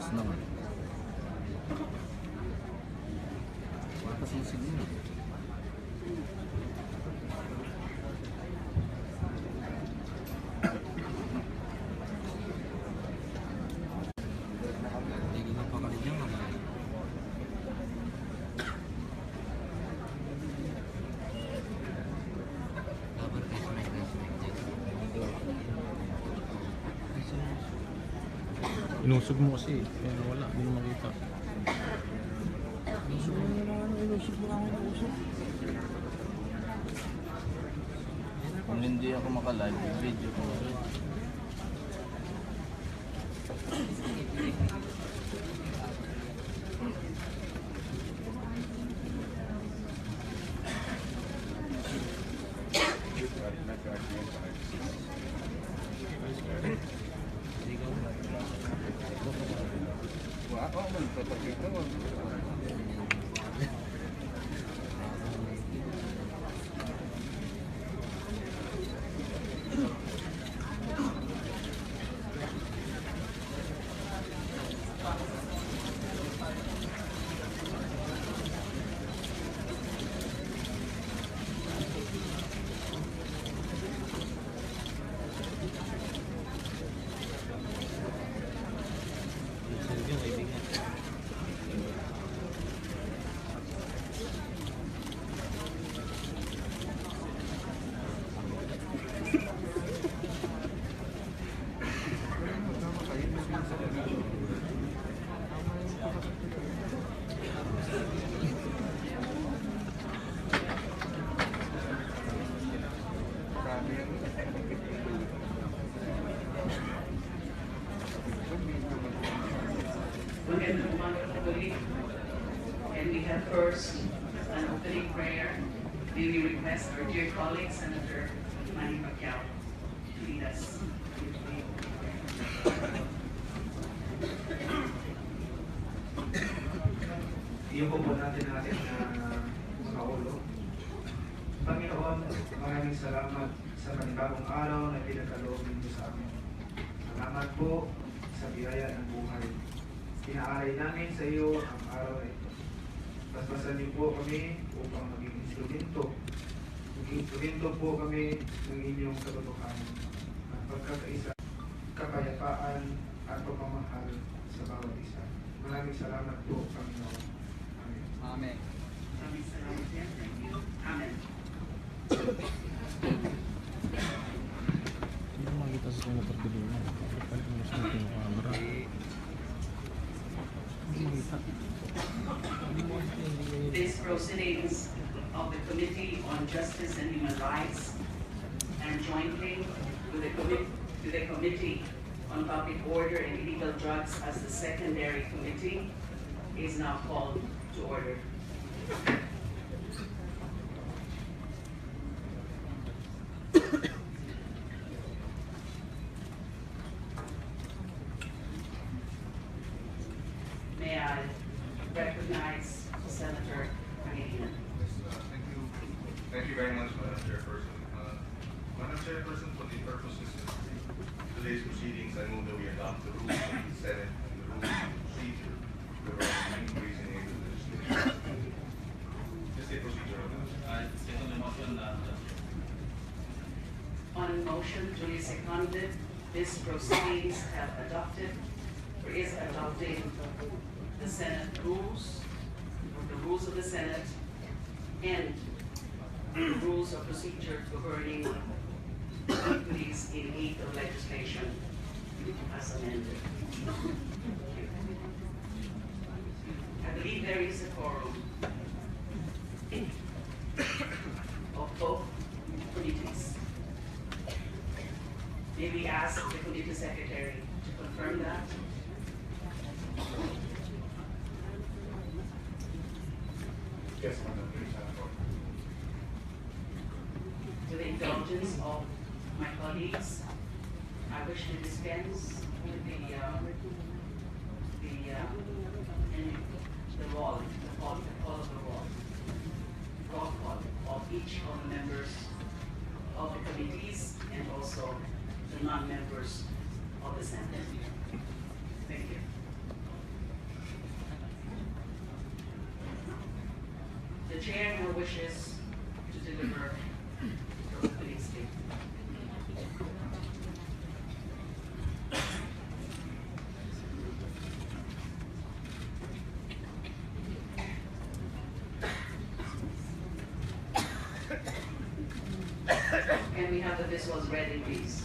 Lakas naman. Lakas yung signal. Inusog mo kasi, kaya wala, hindi mo makita. Kung hindi ako maka-live, video ko. And we have first an opening prayer. May we request our dear colleague, Senator Manny Pacquiao, to lead us. Iyon po natin mga ulo. Panginoon, maraming salamat sa panibagong araw na pinagkaloob ninyo sa amin. Salamat po sa biyaya ng buhay. Pinaalay namin sa iyo ang araw na ito. Basbasan niyo po kami upang maging instrumento. Maging instrumento po kami ng inyong katotohanan at pagkakaisa, kapayapaan at pagmamahal sa bawat isa. Maraming salamat po, Panginoon. Amen. Amen. Maraming salamat din. Thank you. Amen. Hindi mo makita sa mga pagdulunan. Palit mo sa mga camera. Hindi mo makita. This proceedings of the Committee on Justice and Human Rights and jointly with the Committee on Public Order and Illegal Drugs as the secondary committee is now called to order. May I recognize Senator Pangilinan. Thank you very much, Madam Chairperson. Madam Chairperson, for the purposes of today's proceedings, I move that we adopt the rules of the Senate and the rules of procedure regarding the increase in aid to the legislature. Just a procedure. I second the motion. On motion duly seconded, this proceedings have adopted or is adopting the Senate rules, or the rules of the Senate, and the rules of procedure governing increase in aid of legislation as amended. I believe there is a quorum of both committees. May we ask the committee secretary to confirm that? Yes, Madam Chairperson. With the indulgence of my colleagues, I wish to dispense with the call of the roll call of each of the members of the committees and also the non-members of the Senate. Thank you. wishes to deliver the opening statement? Can we have the visuals ready, please?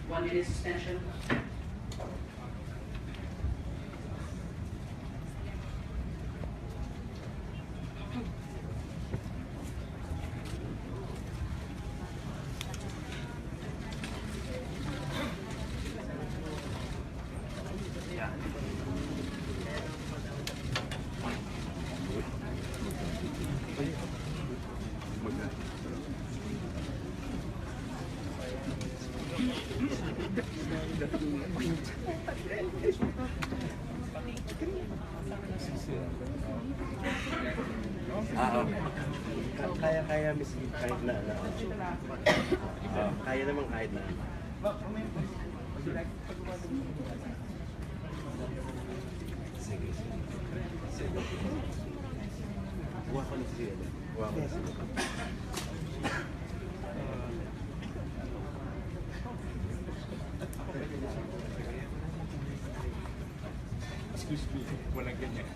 One minute suspension. Kaya miss kahit na kaya naman kahit na sige buwa ko na siya buwa ko na siya Excuse me, walang ganyan.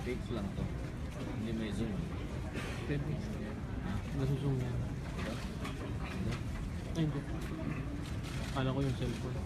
Fake lang to. Hindi may zoom. Pwede. Nasuzoom yan. Ay, hindi. Kala ko yung cellphone.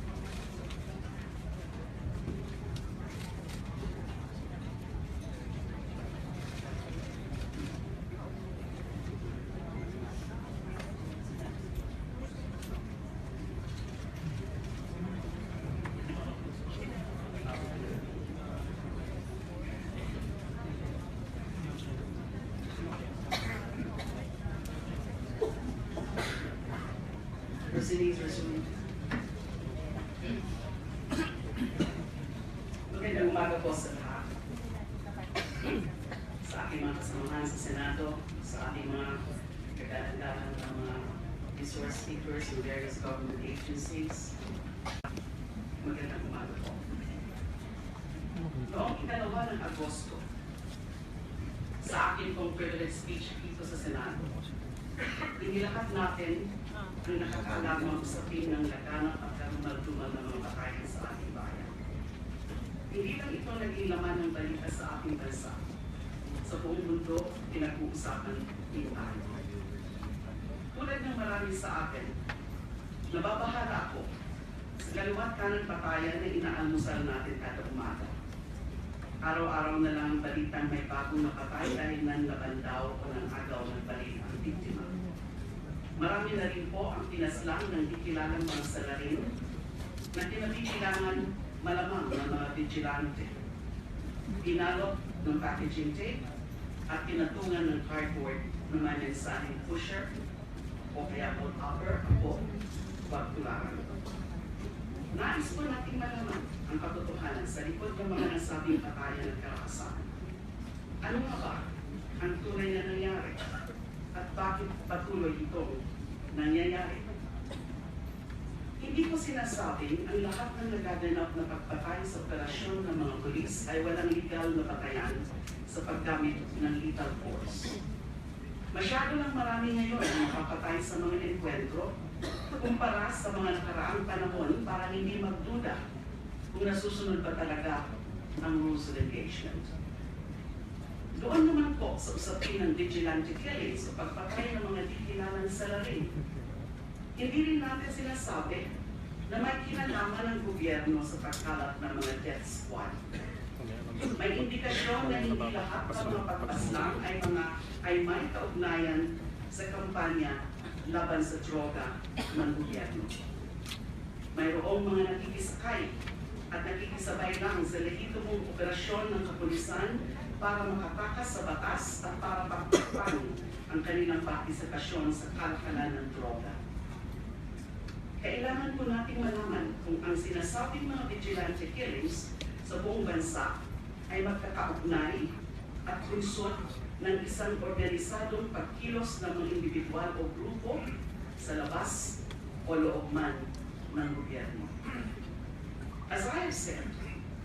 Proceedings resumed. Magandang umaga po sa lahat. Sa aking mga kasamahan sa Senado, sa ating mga kagandaan ng mga resource speakers in various government agencies. Magandang umaga po. Noong 2 ng Agosto, sa akin pong privilege speech dito sa Senado, inilakat natin ang nakakalamang usapin ng laganang at karumal-dumal ng mga batayan sa ating bayan. Hindi lang ito naging laman ng balita sa ating bansa. Sa buong mundo, pinag-uusapan din tayo. Tulad ng marami sa atin, nababahala ako sa kaliwat kanang batayan na inaalmusal natin kada umaga. Araw-araw na lang ang balitang may bagong napatay dahil nanlaban daw o ng agaw ng baril ang biktima. Marami na rin po ang pinaslang ng di kilalang mga salarin na kinabibilangan malamang ng mga vigilante. Pinalot ng packaging tape at pinatungan ng cardboard ng mga mensaheng pusher o kaya bolt upper o pagtularan. Nais po nating malaman ang katotohanan sa likod ng mga nasabing patayan at karakasan. Ano nga ba ang tunay na nangyari? At bakit patuloy itong nangyayari? Hindi ko sinasabing ang lahat ng nagaganap na pagpatay sa operasyon ng mga pulis ay walang legal na patayan sa paggamit ng lethal force. Masyado lang marami ngayon ang nakapatay sa mga enkwentro kumpara sa mga nakaraang panahon para hindi magduda kung nasusunod ba talaga ang rules of engagement. Doon naman po sa usapin ng vigilante killings o pagpatay ng mga di kilalang salarin. Hindi rin natin sinasabi na may kinalaman ng gobyerno sa pagkalat ng mga death squad. May indikasyon na hindi lahat ng mga pagpaslang ay may kaugnayan sa kampanya laban sa droga ng gobyerno. Mayroong mga nakikisakay at nakikisabay lang sa lehitimong operasyon ng kapulisan para makatakas sa batas at para pagtakpan ang kanilang partisipasyon sa kalakalan ng droga. Kailangan po nating malaman kung ang sinasabing mga vigilante killings sa buong bansa ay magkakaugnay at bunsod ng isang organisadong pagkilos ng mga individual o grupo sa labas o loob man ng gobyerno. As I have said,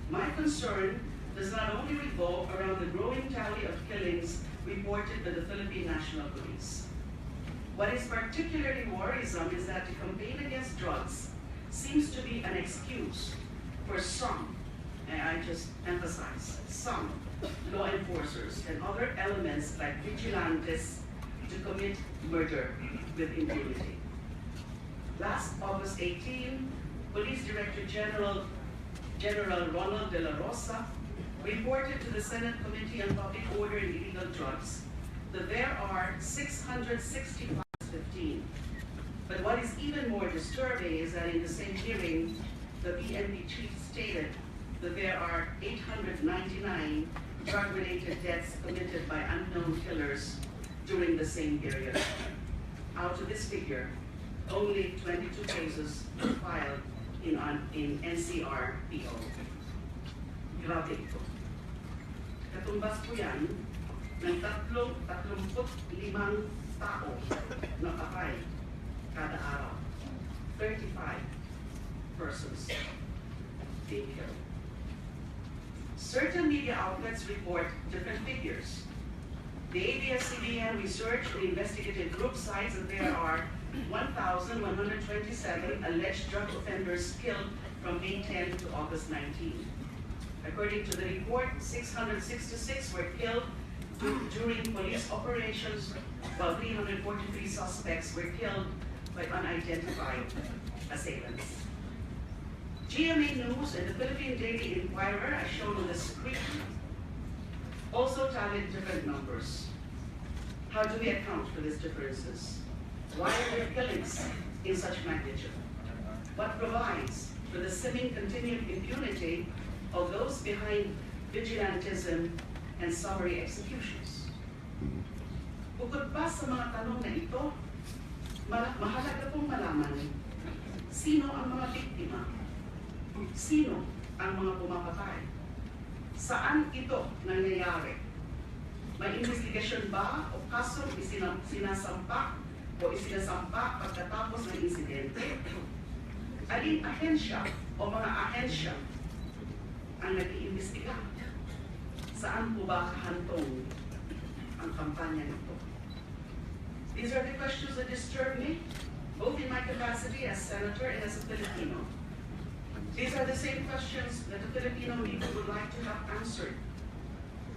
my concern does not only revolve around the growing tally of killings reported by the Philippine National Police. What is particularly worrisome is that the campaign against drugs seems to be an excuse for some, and I just emphasize, some law enforcers and other elements like vigilantes to commit murder with impunity. Last August 18, Police Director General Ronald de la Rosa reported to the Senate Committee on Public Order and Illegal Drugs that there are 665 15. But what is even more disturbing is that in the same hearing, the PNP chief stated that there are 899 drug-related deaths committed by unknown killers during the same period. Out of this figure, only 22 cases were filed in NCRPO. Grabe ito. Katumbas po yan ng 35 tao na patay kada araw. 35 persons being killed. Certain media outlets report different figures. The ABS-CBN Research and Investigative Group cites that there are 1,127 alleged drug offenders killed from May 10 to August 19. According to the report, 666 were killed during police operations, while 343 suspects were killed by unidentified assailants. GMA News and the Philippine Daily Inquirer, as shown on the screen, also tallied different numbers. How do we account for these differences? Why are there killings in such magnitude? What provides for the seeming continued impunity of those behind vigilantism and summary executions? Bukod pa sa mga tanong na ito, mahalaga pong malaman sino ang mga biktima, sino ang mga pumapatay, saan ito nangyayari, may investigasyon ba o kaso sinasampa o isinasampa pagkatapos ng insidente? Aling ahensya o mga ahensya ang nag-iimbestiga? Saan po ba kahantong ang kampanya nito? These are the questions that disturb me, both in my capacity as senator and as a Filipino. These are the same questions that the Filipino people would like to have answered.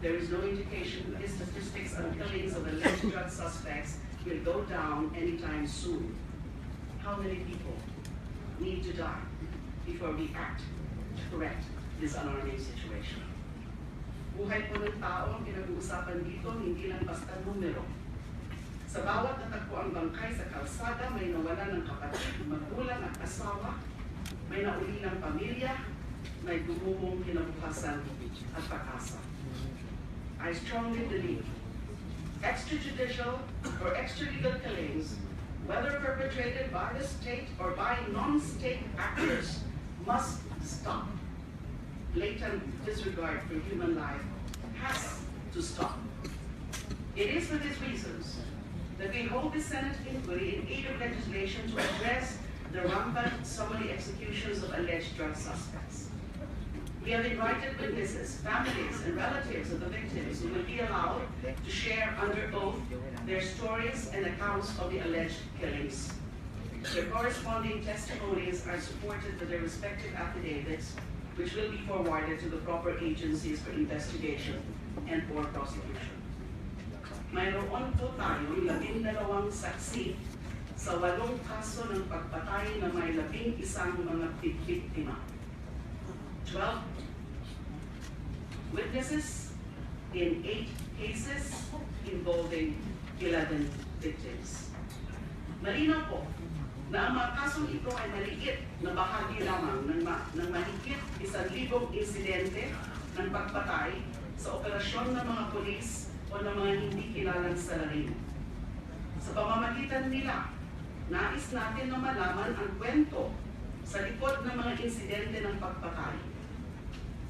There is no indication that the statistics on killings of alleged drug suspects will go down anytime soon. How many people need to die before we act to correct this alarming situation? Buhay po ng tao ang pinag-uusapan dito, hindi lang basta numero. Sa bawat natagpuang bangkay sa kalsada, may nawala ng kapatid, magulang at asawa, may naulilang pamilya, may gumugong kinabukasan at pag-asa. I strongly believe extrajudicial or extralegal killings, whether perpetrated by the state or by non-state actors, must stop. Blatant disregard for human life has to stop. It is for these reasons that we hold the Senate inquiry in aid of legislation to address the rampant summary executions of alleged drug suspects. We have invited witnesses, families, and relatives of the victims who will be allowed to share under oath their stories and accounts of the alleged killings. Their corresponding testimonies are supported by their respective affidavits, which will be forwarded to the proper agencies for investigation and for prosecution. Mayroon po tayong 12 saksi sa 8 kaso ng pagpatay na may 11 mga biktima. 12 witnesses in 8 cases involving 11 victims. Malinaw po na ang mga kasong ito ay maliit na bahagi lamang ng mahigit 1,000 insidente ng pagpatay sa operasyon ng mga pulis o ng mga hindi kilalang salarin. Sa pamamagitan nila, nais natin na malaman ang kwento sa likod ng mga insidente ng pagpatay.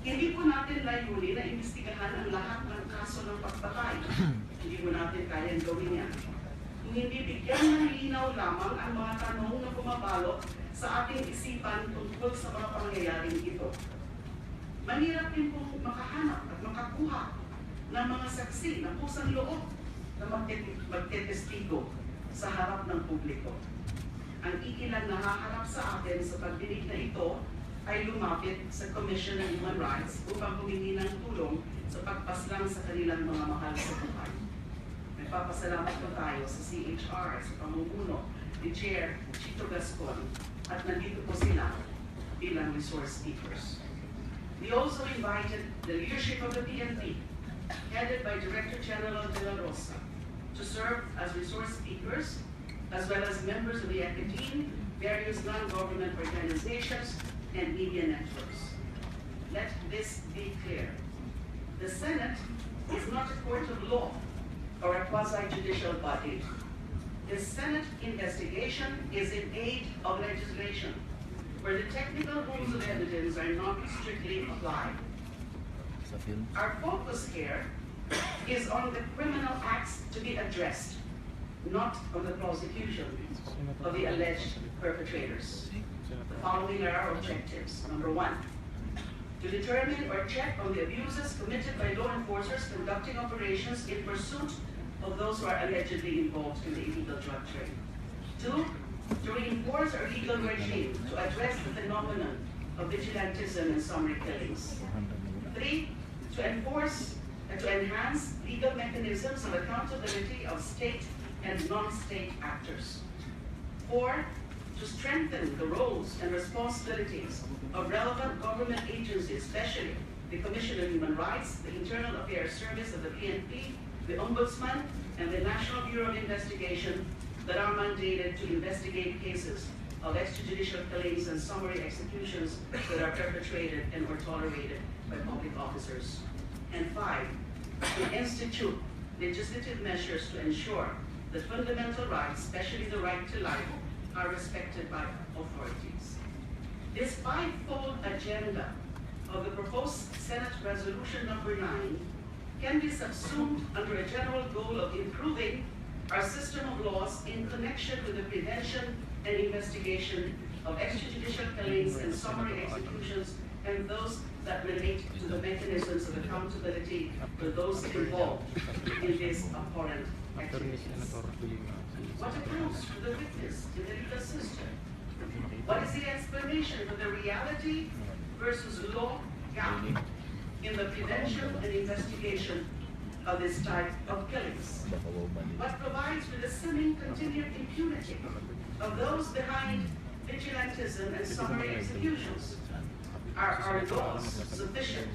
Hindi po natin layunin na imbestigahan ang lahat ng kaso ng pagpatay. Hindi po natin kayang gawin yan. kung hindi bigyan ng linaw lamang ang mga tanong na bumabalot sa ating isipan tungkol sa mga pangyayaring ito. Mahirap din pong makahanap at makakuha ng mga saksi na pusang loob na magtetestigo sa harap ng publiko. Ang iilang nahaharap sa atin sa pagdinig na ito ay lumapit sa Commission on Human Rights upang humingi ng tulong sa pagpaslang sa kanilang mga mahal sa buhay. Nagpapasalamat po tayo sa CHR sa pamumuno ni Chair Chito Gascon at nandito po sila bilang resource speakers. We also invited the leadership of the PNP, headed by Director General De La Rosa, to serve as resource speakers, as well as members of the academe, various non-government organizations, and media networks. Let this be clear. The Senate is not a court of law or a quasi-judicial body. The Senate investigation is in aid of legislation, where the technical rules of evidence are not strictly applied. Sa film. Our focus here is on the criminal acts to be addressed, not on the prosecution of the alleged perpetrators. The following are our objectives. Number one, to determine or check on the abuses committed by law enforcers conducting operations in pursuit of those who are allegedly involved in the illegal drug trade. Two, to reinforce our legal regime to address the phenomenon of vigilantism and summary killings. Three, to enhance legal mechanisms of accountability of state and non-state actors. Four, to strengthen the roles and responsibilities of relevant government agencies, especially the Commission on Human Rights, the Internal Affairs Service of the PNP, the Ombudsman, and the National Bureau of Investigation that are mandated to investigate cases of extrajudicial killings and summary executions that are perpetrated and or tolerated by public officers. And five, to institute legislative measures to ensure that fundamental rights, especially the right to life, are respected by authorities. This five-fold agenda of the proposed Senate Resolution number 9 can be subsumed under a general goal of improving our system of laws in connection with the prevention and investigation of extrajudicial killings and summary executions and those that relate to the mechanisms of accountability for those involved in this abhorrent activities. What accounts for the witness in the legal system? What is the explanation for the reality versus law gap in the prevention and investigation of this type of killings? What provides for the seeming continued impunity of those behind vigilantism and summary executions? Are our laws sufficient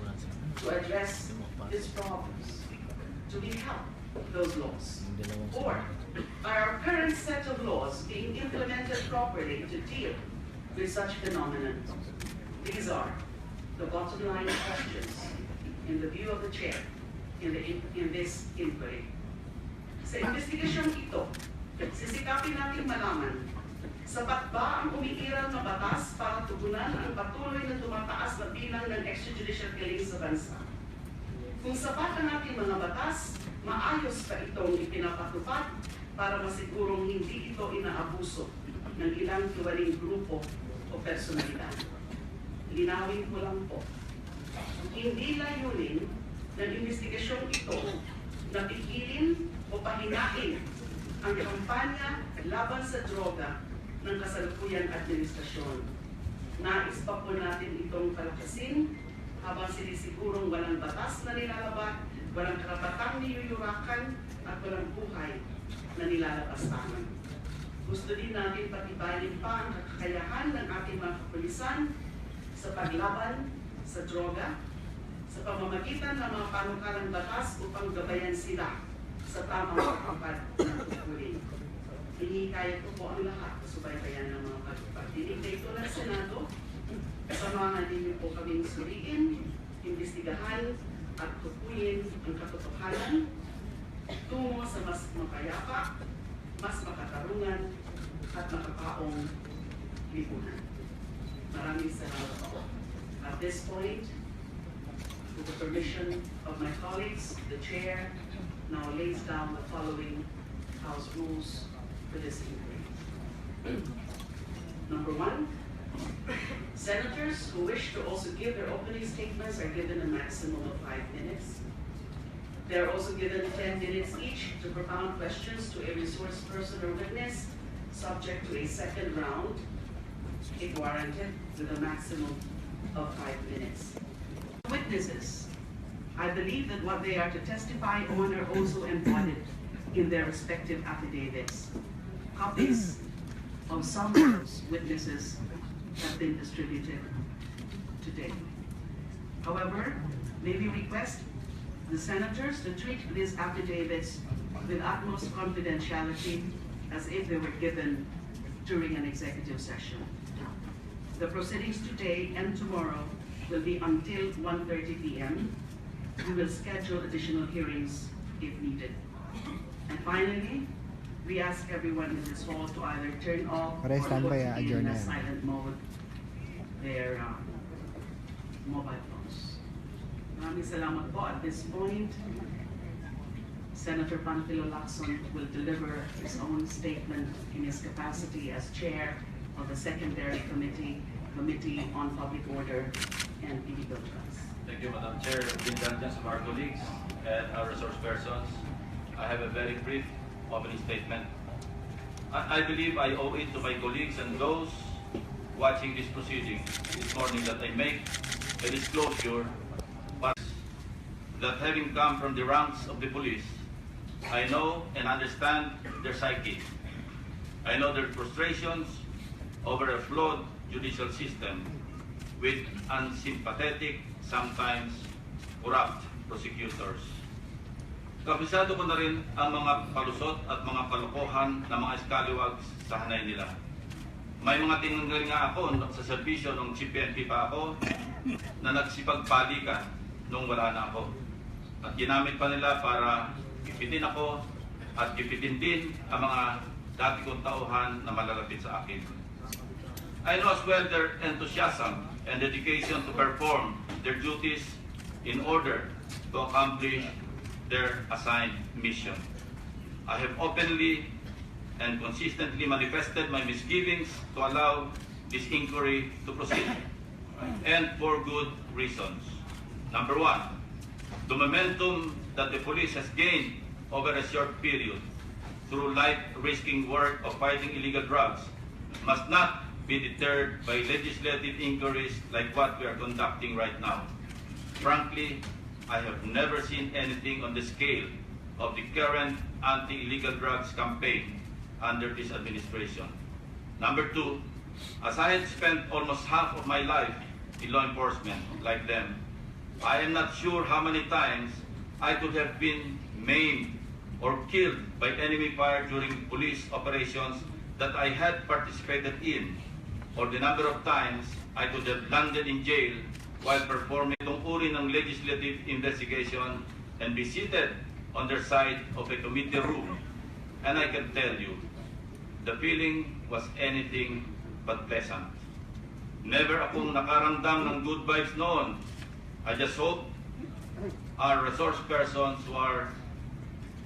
to address these problems? Do we help those laws? Or are our current set of laws being implemented properly to deal with such phenomenon? These are the bottom line questions in the view of the chair in this inquiry. Sa investigasyong ito, sisikapin natin malaman, sapat ba ang umiiral na batas para tugunan ang patuloy na tumataas na bilang ng extrajudicial killings sa bansa? Kung sapat ang ating mga batas, maayos pa itong ipinapatupad para masigurong hindi ito inaabuso ng ilang tiwaling grupo o personalidad. Linawin ko lang po, hindi layunin ng investigasyong ito na pigilin o pahinain ang kampanya laban sa droga ng kasalukuyang administrasyon. Nais pa po natin itong palakasin habang sinisigurong walang batas na nilalabat, walang karapatang niyuyurakan, at walang buhay na nilalapastangan. Gusto din natin patibayin pa ang kakayahan ng ating mga kapulisan sa paglaban sa droga, sa pamamagitan ng mga panukalang batas upang gabayan sila sa tamang pagpapad ng tungkulin. Hinihikayat ko po ang lahat sa subaybayan ng mga pagdinig na ito ng Senado. Samahan ninyo po kaming suriin, imbestigahan at tukuyin ang katotohanan tungo sa mas mapayapa, mas makatarungan at makapaong lipunan. Maraming salamat po. At this point, with the permission of my colleagues, the chair now lays down the following House rules for this inquiry. Number one, senators who wish to also give their opening statements are given a maximum of 5 minutes. They are also given 10 minutes each to propound questions to a resource person or witness, subject to a second round, if warranted, with a maximum of 5 minutes. Witnesses, I believe that what they are to testify on are also embodied in their respective affidavits. Copies of some of those witnesses have been distributed today. However, may we request the senators to treat these affidavits with utmost confidentiality as if they were given during an executive session. The proceedings today and tomorrow will be until 1:30 p.m. We will schedule additional hearings if needed. And finally, we ask everyone in this hall to either turn off or put in a silent mode their mobile phones. Maraming salamat po. At this point, Senator Panfilo Lacson will deliver his own statement in his capacity as chair of the Secondary Committee on Public Order and Illegal Drugs. Thank you, Madam Chair. With the indulgence of our colleagues and our resource persons, I have a very brief opening statement. I believe I owe it to my colleagues and those watching this proceeding this morning that I make a disclosure that having come from the ranks of the police, I know and understand their psyche. I know their frustrations over a flawed judicial system with unsympathetic, sometimes corrupt prosecutors. Kabisado ko na rin ang mga palusot at mga kalokohan ng mga scallywags sa hanay nila. May mga tinanggal nga ako sa serbisyo nung Chief PNP pa ako na nagsipagpalikan nung wala na ako. At ginamit pa nila para gipitin ako at gipitin din ang mga dati kong tauhan na malalapit sa akin. I know as well their enthusiasm and dedication to perform their duties in order to accomplish their assigned mission. I have openly and consistently manifested my misgivings to allow this inquiry to proceed, and for good reasons. Number one, the momentum that the police has gained over a short period through life-risking work of fighting illegal drugs must not be deterred by legislative inquiries like what we are conducting right now. Frankly, I have never seen anything on the scale of the current anti-illegal drugs campaign under this administration. Number two, as I had spent almost half of my life in law enforcement like them, I am not sure how many times I could have been maimed or killed by enemy fire during police operations that I had participated in, or the number of times I could have landed in jail while performing itong uri ng legislative investigation and be seated on their side of a committee room. And I can tell you, the feeling was anything but pleasant. Never akong nakaramdam ng good vibes noon. I just hope our resource persons who are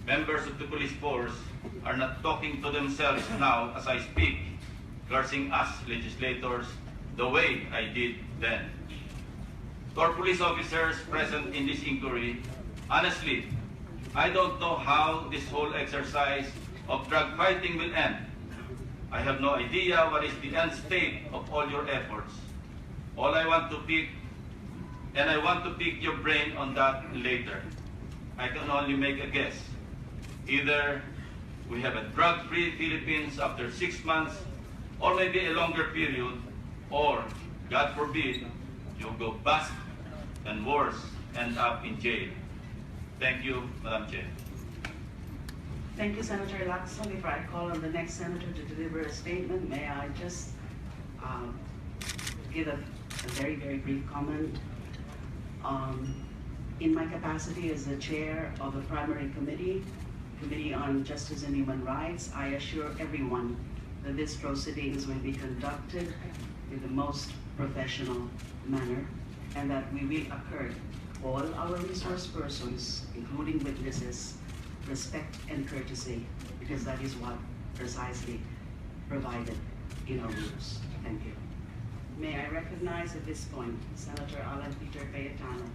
members of the police force are not talking to themselves now as I speak, cursing us legislators the way I did then. To our police officers present in this inquiry, honestly, I don't know how this whole exercise of drug fighting will end. I have no idea what is the end state of all your efforts. All I want to pick, and I want to pick your brain on that later. I can only make a guess. Either we have a drug-free Philippines after 6 months, or maybe a longer period, or, God forbid, you'll go bust and worse, end up in jail. Thank you, Madam Chair. Thank you, Senator Lacson. Before I call on the next senator to deliver a statement, may I just give a very, very brief comment. In my capacity as the chair of the primary committee on Justice and Human Rights, I assure everyone that these proceedings will be conducted in the most professional manner, and that we will accord all our resource persons, including witnesses, respect and courtesy, because that is what precisely provided in our rules. Thank you. May I recognize at this point Senator Alan Peter Cayetano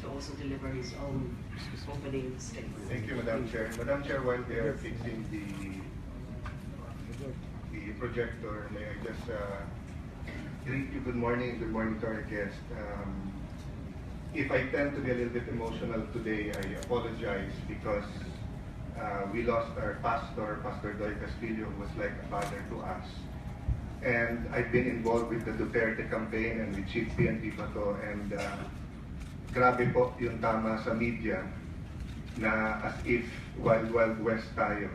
to also deliver his own opening statement. Thank you, Madam Chair. Madam Chair, while they are fixing the projector, may I just greet you good morning to our guest. If I tend to be a little bit emotional today, I apologize because we lost our pastor, Pastor Doy Castillo, who was like a father to us. And I've been involved with the Duterte campaign and with Chief PNP Bato, and grabe po yung tama sa media na as if Wild Wild West tayo.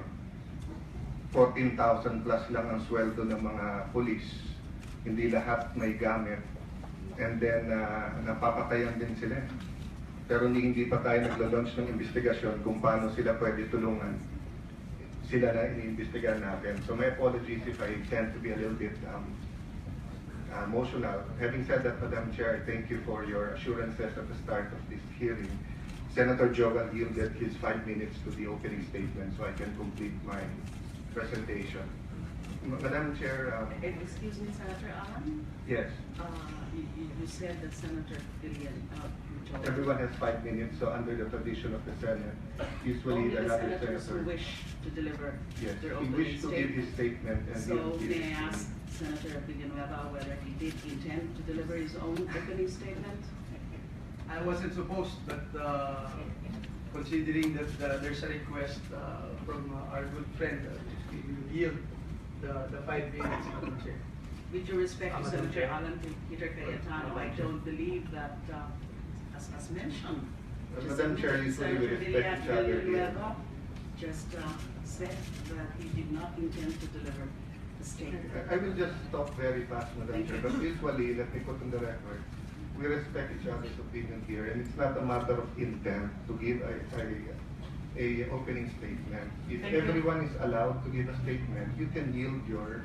14,000 plus lang ang sweldo ng mga pulis. Hindi lahat may gamit. And then, napapatayan din sila. Pero hindi pa tayo naglo-launch ng investigasyon kung paano sila pwede tulungan. Sila na iniimbestigahan natin. So my apologies if I tend to be a little bit emotional. Having said that, Madam Chair, I thank you for your assurances at the start of this hearing. Senator Jogal yielded his 5 minutes to the opening statement so I can complete my presentation. Madam Chair. Excuse me, Senator Alan? Yes. You said that Senator Gillian, Everyone has 5 minutes, so under the tradition of the Senate, usually only the the other senators who senators. wish to deliver Yes, their he opening wished to give his statement. statement and So he'll give may I it. ask Senator Villanueva whether he did intend to deliver his own opening statement? I wasn't supposed, but considering that there's a request from our good friend, we will yield the 5 minutes, Madam Chair. With due respect to Madam Senator Chair. Alan Peter Cayetano, I don't believe that, as mentioned, Madam Chair, usually we respect each other here. Villanueva just said that he did not intend to deliver the statement. I will just stop very fast, Madam Thank Chair, you. but usually, let me put on the record, we respect each other's opinion here, and it's not a matter of intent to give a opening statement. If Thank you. everyone is allowed to give a statement, you can yield your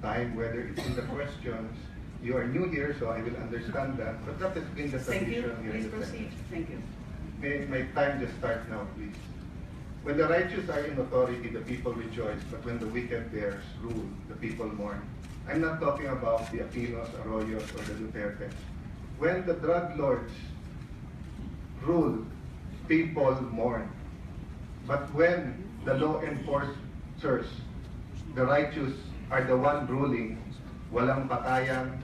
time, whether it's in the questions. You are new here, so I will understand that, but that has been the Thank you. tradition here in Please the proceed. Senate. Thank you. May my time just start now, please. When the righteous are in authority, the people rejoice, but when the wicked bears rule, the people mourn. I'm not talking about the Aquinos, Arroyos, or the Dutertes. When the drug lords rule, people mourn. But when the law enforcers, the righteous, are the one ruling, walang patayan,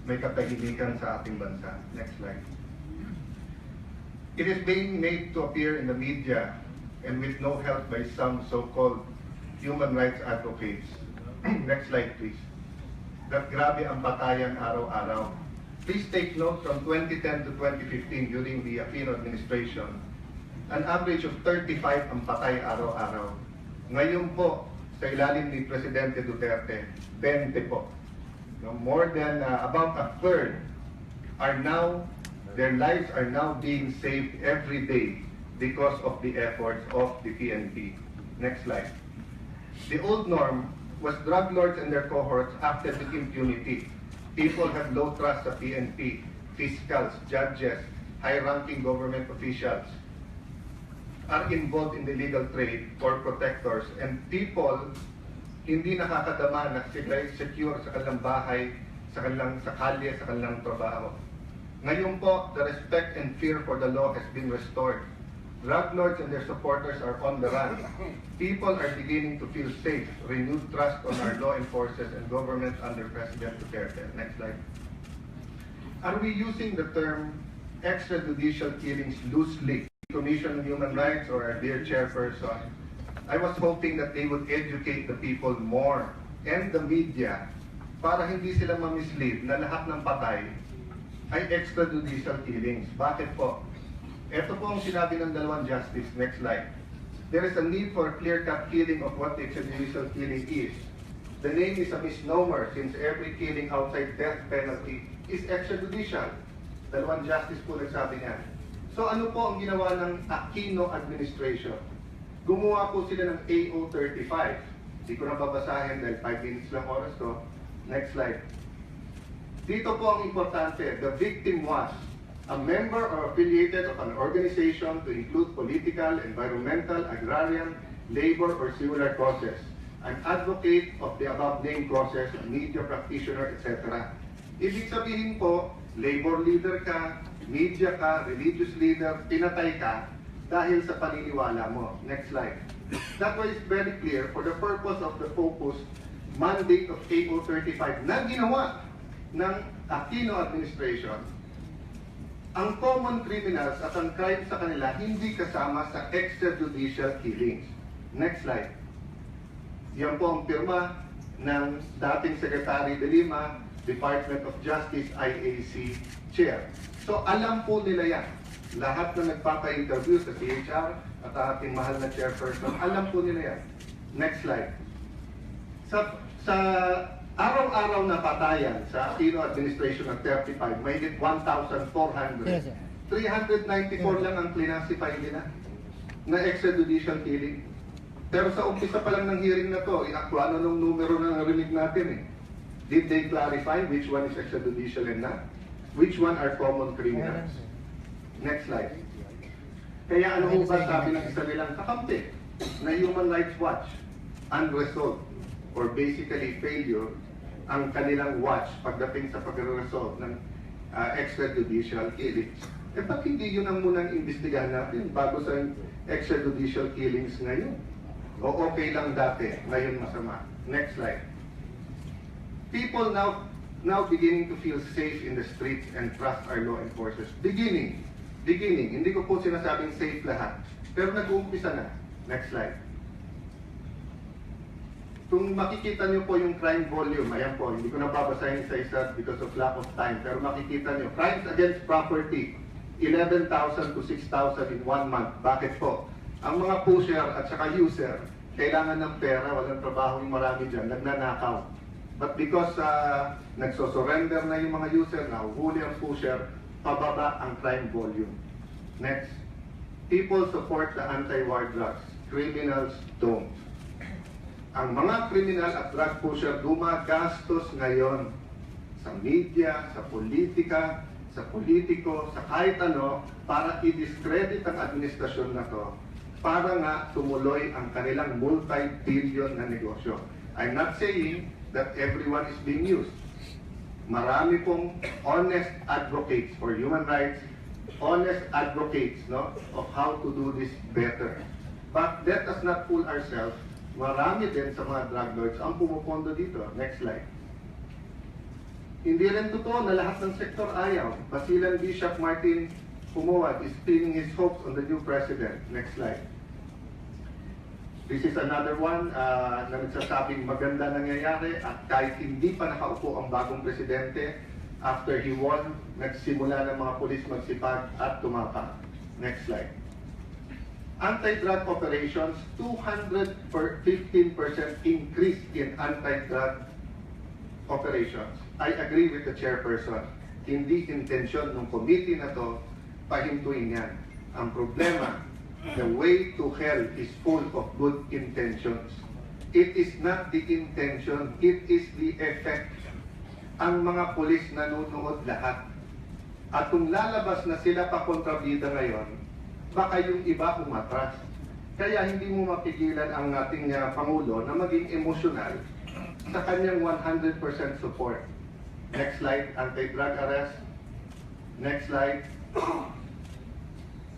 may katahimikan sa ating bansa. Next slide. It is being made to appear in the media and with no help by some so-called human rights advocates. Next slide, please. That grabe ang patayan araw-araw. Please take note from 2010 to 2015 during the Aquino administration, an average of 35 ang patay araw-araw. Ngayon po, sa ilalim ni Presidente Duterte, 20 po. No, more than about a third are now, their lives are now being saved every day because of the efforts of the PNP. Next slide. The old norm was drug lords and their cohorts acted with impunity. People have low trust sa PNP, fiscals, judges, high-ranking government officials are involved in the illegal trade or protectors, and people hindi nakakadama na sila secure sa kanilang bahay, sa kanilang kalye, sa kanilang trabaho. Ngayon po, the respect and fear for the law has been restored. Drug lords and their supporters are on the run. People are beginning to feel safe, renewed trust on our law enforcers and government under President Duterte. Next slide. Are we using the term extrajudicial killings loosely? Commission on Human Rights or our dear chairperson, I was hoping that they would educate the people more and the media para hindi sila ma-mislead na lahat ng patay ay extrajudicial killings. Bakit po? Ito po ang sinabi ng dalawang justice. Next slide. There is a need for a clear-cut killing of what the extrajudicial killing is. The name is a misnomer since every killing outside death penalty is extrajudicial. Dalawang justice po nagsabi niyan. So ano po ang ginawa ng Aquino administration? Gumawa po sila ng AO35. Hindi ko na babasahin dahil 5 minutes lang oras ko. Next slide. Dito po ang importante. The victim was a member or affiliated of an organization to include political, environmental, agrarian, labor, or similar causes, an advocate of the above named causes, a media practitioner, etc. Ibig sabihin po, labor leader ka, media ka, religious leader, pinatay ka dahil sa paniniwala mo. Next slide. That way is very clear for the purpose of the focus mandate of AO 35 na ginawa ng Aquino administration. Ang common criminals at ang crime sa kanila hindi kasama sa extrajudicial killings. Next slide. Yan po ang pirma ng dating Secretary de Lima, Department of Justice, IAC Chair. So alam po nila yan. Lahat na nagpapa-interview sa CHR at ating mahal na chairperson, alam po nila yan. Next slide. Sa araw-araw na patayan sa Aquino administration ng 35, may 1,400. 394 lang ang classify nila na extrajudicial killing. Pero sa umpisa pa lang ng hearing na to, ano nung numero na narinig natin eh. Did they clarify which one is extrajudicial and not? Which one are common criminals? Next slide. Kaya ano ho ba sabi ng isa nilang kakampi na Human Rights Watch? Unresolved or basically failure ang kanilang watch pagdating sa pag-resolve ng extrajudicial killings. Eh ba't hindi yun ang munang imbestigahan natin bago sa extrajudicial killings ngayon? O okay lang dati, ngayon masama. Next slide. People now beginning to feel safe in the streets and trust our law enforcers. Beginning. Hindi ko po sinasabing safe lahat. Pero nag-uumpisa na. Next slide. Kung makikita nyo po yung crime volume, ayan po, hindi ko nababasahin isa-isa because of lack of time. Pero makikita nyo, crimes against property, 11,000 to 6,000 in 1 month. Bakit po? Ang mga pusher at saka user, kailangan ng pera, walang trabaho yung marami dyan, nagnanakaw. But because nagsosurrender na yung mga user, nahuhuli ang pusher, pababa ang crime volume. Next. People support the anti-war drugs. Criminals don't. Ang mga criminal at drug pusher gumagastos ngayon sa media, sa politika, sa politiko, sa kahit ano, para i-discredit ang administrasyon na to, para nga tumuloy ang kanilang multi-billion na negosyo. I'm not saying that everyone is being used. Marami pong honest advocates for human rights, honest advocates of how to do this better. But let us not fool ourselves. Marami din sa mga drug lords ang pumupondo dito. Next slide. Hindi rin totoo na lahat ng sektor ayaw. Basilan Bishop Martin Pumuad is pinning his hopes on the new president. Next slide. This is another one na nagsasabing maganda nangyayari at kahit hindi pa nakaupo ang bagong presidente, after he won, nagsimula ng mga pulis magsipag at tumapak. Next slide. Anti-drug operations, 215% increase in anti-drug operations. I agree with the chairperson. Hindi intensyon ng committee na to pahintuin yan. Ang problema, the way to hell is full of good intentions. It is not the intention, it is the effect. Ang mga pulis nanonood lahat. At kung lalabas na sila pa kontrabida ngayon, baka yung iba umatras. Kaya hindi mo mapigilan ang ating Pangulo na maging emosyonal sa kanyang 100% support. Next slide, anti-drug arrest. Next slide.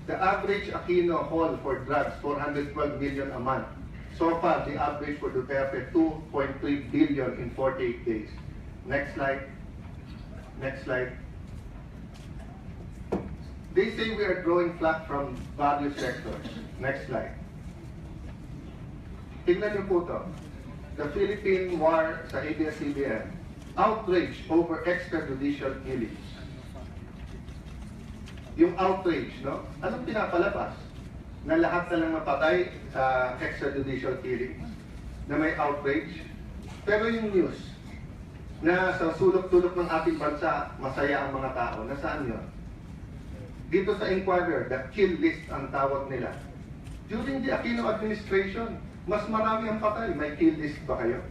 The average Aquino haul for drugs, 412 million a month. So far, the average for Duterte, 2.3 billion in 48 days. Next slide. Next slide. They say we are growing flat from various sectors. Next slide. Tignan niyo po ito. The Philippine War sa ABS-CBN. Outrage over extrajudicial killings. Yung outrage, no? Anong pinapalabas? Na lahat na lang napatay sa extrajudicial killings? Na may outrage? Pero yung news, na sa sulok-tulok ng ating bansa, masaya ang mga tao. Nasaan yun? Dito sa Inquirer, the kill list ang tawag nila. During the Aquino administration, mas marami ang patay. May kill list ba kayo?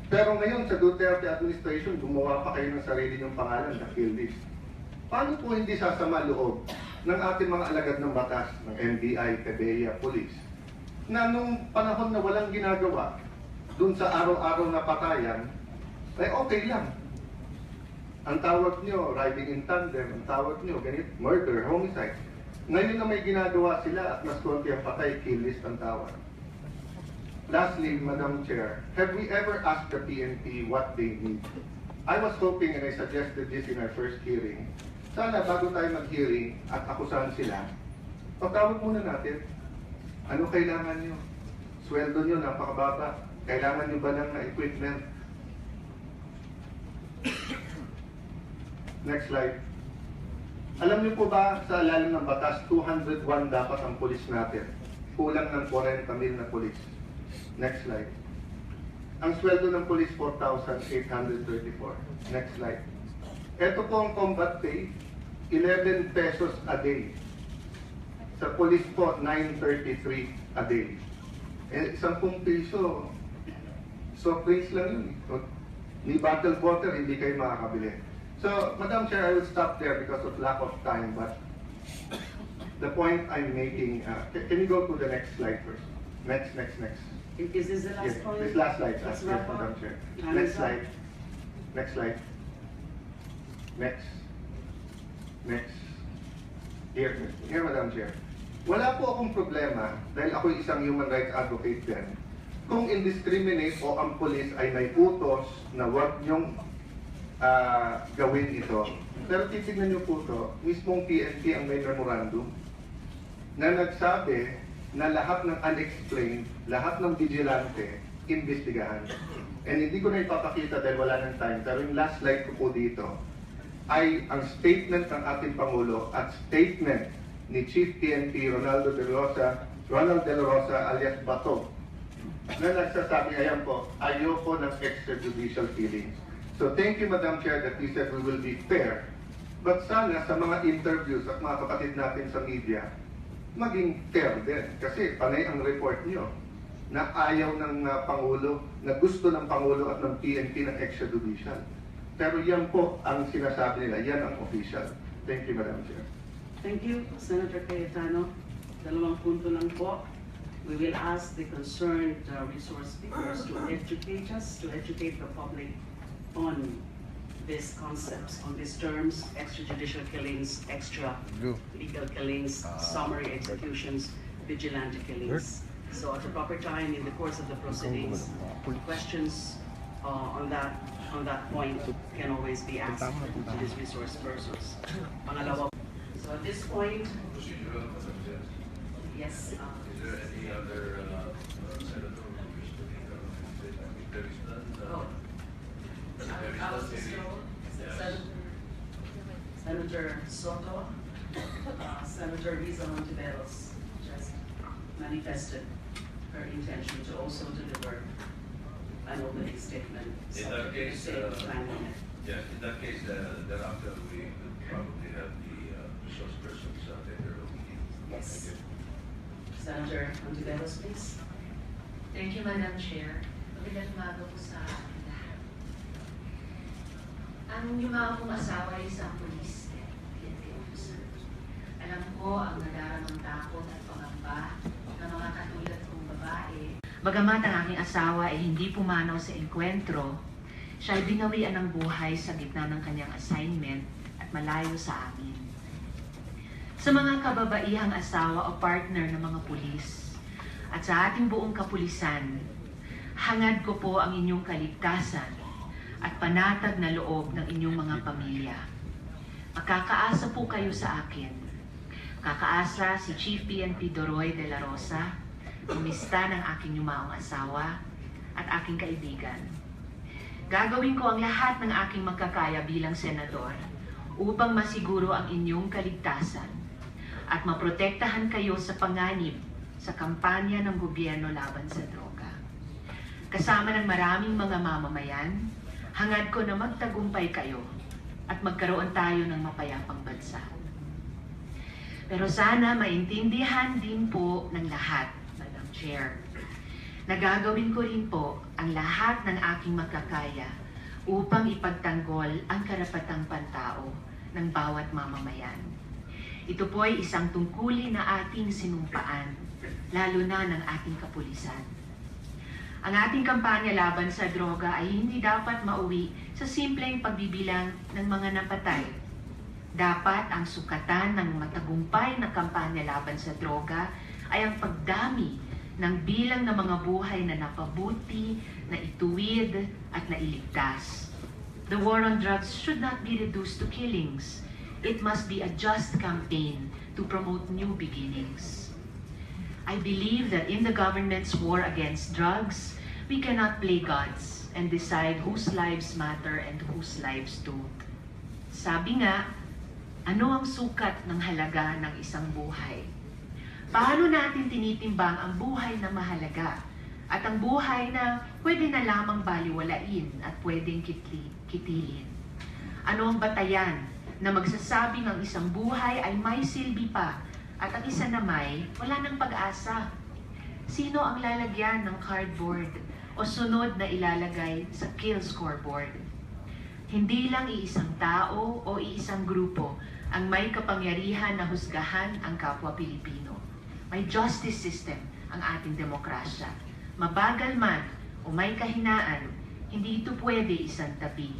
Pero ngayon sa Duterte administration, gumawa pa kayo ng sarili niyong pangalan, the kill list. Paano po hindi sasama loob ng ating mga alagad ng batas, ng NBI, PBEA, Police, na nung panahon na walang ginagawa, dun sa araw-araw na patayan, ay okay lang. Ang tawag nyo, riding in tandem, ang tawag nyo, ganit, murder, homicide. Ngayon na may ginagawa sila at mas konti ang patay, kill list ang tawag. Lastly, Madam Chair, have we ever asked the PNP what they need? I was hoping, and I suggested this in our first hearing, sana bago tayo mag-hearing at akusahan sila, pagtawag muna natin, ano kailangan nyo? Sweldo nyo, napakababa. Kailangan nyo ba ng equipment? Next slide. Alam niyo po ba, sa ilalim ng batas, 201 dapat ang pulis natin. Kulang ng 40 mil na pulis. Next slide. Ang sweldo ng pulis, 4,834. Next slide. Ito po ang combat pay, 11 pesos a day. Sa pulis po, 933 a day. Eh, 10 piso, soft drinks lang yun. Ni bottled water, hindi kayo makakabili. So, Madam Chair, I will stop there because of lack of time, but the point I'm making, can you go to the next slide first? Next. Is this the last Yes, point? this last slide, Let's yes, wrap up. Madam Chair. Time Next is up. slide. Next slide. Next. Here, Madam Chair. Wala po akong problema dahil ako isang human rights advocate din. Kung indiscriminate o ang pulis ay may utos na huwag niyong gawin ito. Pero titignan niyo po ito, mismong PNP ang may memorandum na nagsabi na lahat ng unexplained, lahat ng vigilante, imbestigahan. And hindi ko na ipapakita dahil wala ng time, pero yung last slide ko po dito ay ang statement ng ating Pangulo at statement ni Chief PNP Ronald De La Rosa alias Bato na nagsasabi, ayan po, ayoko ng extrajudicial killings. So thank you, Madam Chair, that you said we will be fair. But sana sa mga interviews at mga kapatid natin sa media, maging fair din. Kasi panay ang report nyo na ayaw ng Pangulo, na gusto ng Pangulo at ng PNP ng extrajudicial. Pero yan po ang sinasabi nila, yan ang official. Thank you, Madam Chair. Thank you, Senator Cayetano. 2 punto lang po. We will ask the concerned resource speakers to educate us, to educate the public on these concepts, on these terms, extrajudicial killings, extra-legal killings, summary executions, vigilante killings. So at the proper time in the course of the proceedings, questions on that point can always be asked to these resource persons. Pangalawa, so at this point, Procedural, Madam Chair. yes, Is there any other senator who wishes to make a statement? If there is none, Senator Soto, Senator Riza Montiveros just manifested her intention to also deliver an opening statement. In that case, Time limit. yes, in that case, thereafter we could probably have the resource persons take their opinion. Yes. Senator Montiveros, please. Thank you, Madam Chair. Magandang umaga po sa ating lahat. Ang yumaong kong asawa ay isang police PNP officer. Alam ko ang nadaramang takot at pangamba ng mga katulad kong babae. Bagamat ang aking asawa ay hindi pumanaw sa engkwentro, siya ay binawian ng buhay sa gitna ng kanyang assignment at malayo sa amin. Sa mga kababaihang asawa o partner ng mga pulis at sa ating buong kapulisan, hangad ko po ang inyong kaligtasan at panatag na loob ng inyong mga pamilya. Makakaasa po kayo sa akin. Kakaasa si Chief PNP Doroy de la Rosa, umista ng aking yumaong asawa at aking kaibigan. Gagawin ko ang lahat ng aking magkakaya bilang senador upang masiguro ang inyong kaligtasan at maprotektahan kayo sa panganib sa kampanya ng gobyerno laban sa droga. Kasama ng maraming mga mamamayan, hangad ko na magtagumpay kayo at magkaroon tayo ng mapayapang bansa. Pero sana maintindihan din po ng lahat, Madam Chair, na gagawin ko rin po ang lahat ng aking makakaya upang ipagtanggol ang karapatang pantao ng bawat mamamayan. Ito po ay isang tungkulin na ating sinumpaan, lalo na ng ating kapulisan. Ang ating kampanya laban sa droga ay hindi dapat mauwi sa simpleng pagbibilang ng mga napatay. Dapat ang sukatan ng matagumpay na kampanya laban sa droga ay ang pagdami ng bilang ng mga buhay na napabuti, na ituwid at nailigtas. The war on drugs should not be reduced to killings. It must be a just campaign to promote new beginnings. I believe that in the government's war against drugs, we cannot play gods and decide whose lives matter and whose lives don't. Sabi nga, ano ang sukat ng halaga ng isang buhay? Paano natin tinitimbang ang buhay na mahalaga at ang buhay na pwede na lamang baliwalain at pwedeng kitilin? Ano ang batayan na magsasabing ang isang buhay ay may silbi pa at ang isa na may wala ng pag-asa? Sino ang lalagyan ng cardboard o sunod na ilalagay sa kill scoreboard? Hindi lang iisang tao o iisang grupo ang may kapangyarihan na husgahan ang kapwa Pilipino. May justice system ang ating demokrasya. Mabagal man o may kahinaan, hindi ito pwede isang tabi.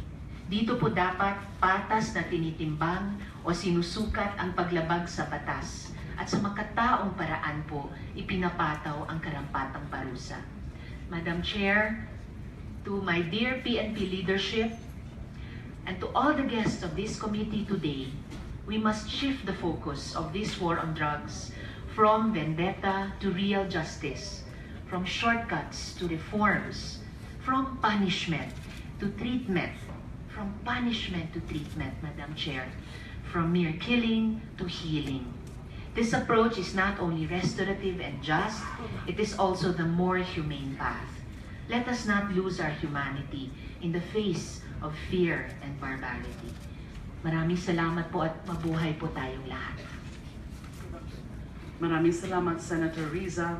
Dito po dapat patas na tinitimbang o sinusukat ang paglabag sa batas at sa makataong paraan po ipinapataw ang karampatang parusa. Madam Chair, to my dear PNP leadership, and to all the guests of this committee today, we must shift the focus of this war on drugs from vendetta to real justice, from shortcuts to reforms, from punishment to treatment, from punishment to treatment, Madam Chair, from mere killing to healing. This approach is not only restorative and just, it is also the more humane path. Let us not lose our humanity in the face of fear and barbarity. Maraming salamat po at mabuhay po tayong lahat. Maraming salamat, Senator Riza.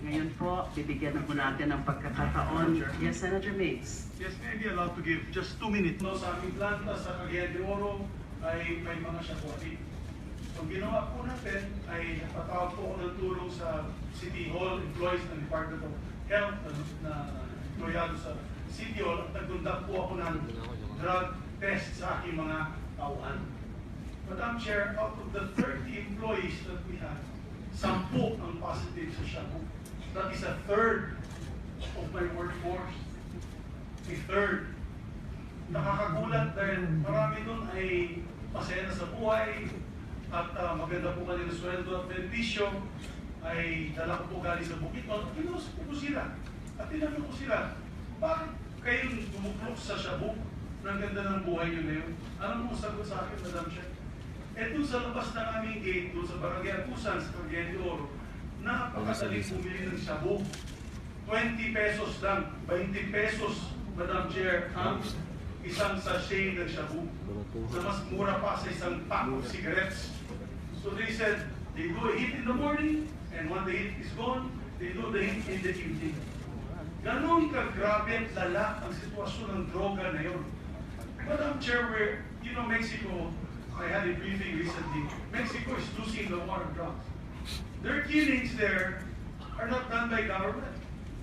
Ngayon po, bibigyan na po natin ng pagkakataon. Yes, Senator Meigs. Yes, may I be allowed to give just 2 minutes? No, sa aming planta sa Cagayan de Oro ay may mga shakwati. So, ang ginawa po natin ay napatawag po ako ng tulong sa City Hall, employees ng Department of Health na employado sa City Hall at nagkundak po ako ng drug test sa aking mga tauhan. Madam Chair, out of the 30 employees that we have, 10 ang positive sa shabu. That is a third of my workforce. A third. Nakakagulat dahil marami nun ay masaya na sa buhay at maganda po kanila sweldo at benepisyo ay dala ko po galing sa Bukidnon. Kinusap ko sila at tinanong ko sila, bakit kayo tumuklok sa shabu ng ganda ng buhay nyo ngayon? Anong mong sagot sa akin, Madam Chair? Eh doon sa labas ng aming gate, doon sa Barangay Apusan, sa Cagayan de Oro, napakadaling bumili ng shabu. 20 pesos lang, 20 pesos, Madam Chair, ang isang sachet ng shabu. Sa mas mura pa sa isang pack of cigarettes. So they said, they do a hit in the morning, and when the hit is gone, they do the hit in the evening. Ganon kagrabe at lala ang sitwasyon ng droga na yun. Madam Chair, where, you know, Mexico, I had a briefing recently, Mexico is losing the war on drugs. Their killings there are not done by government.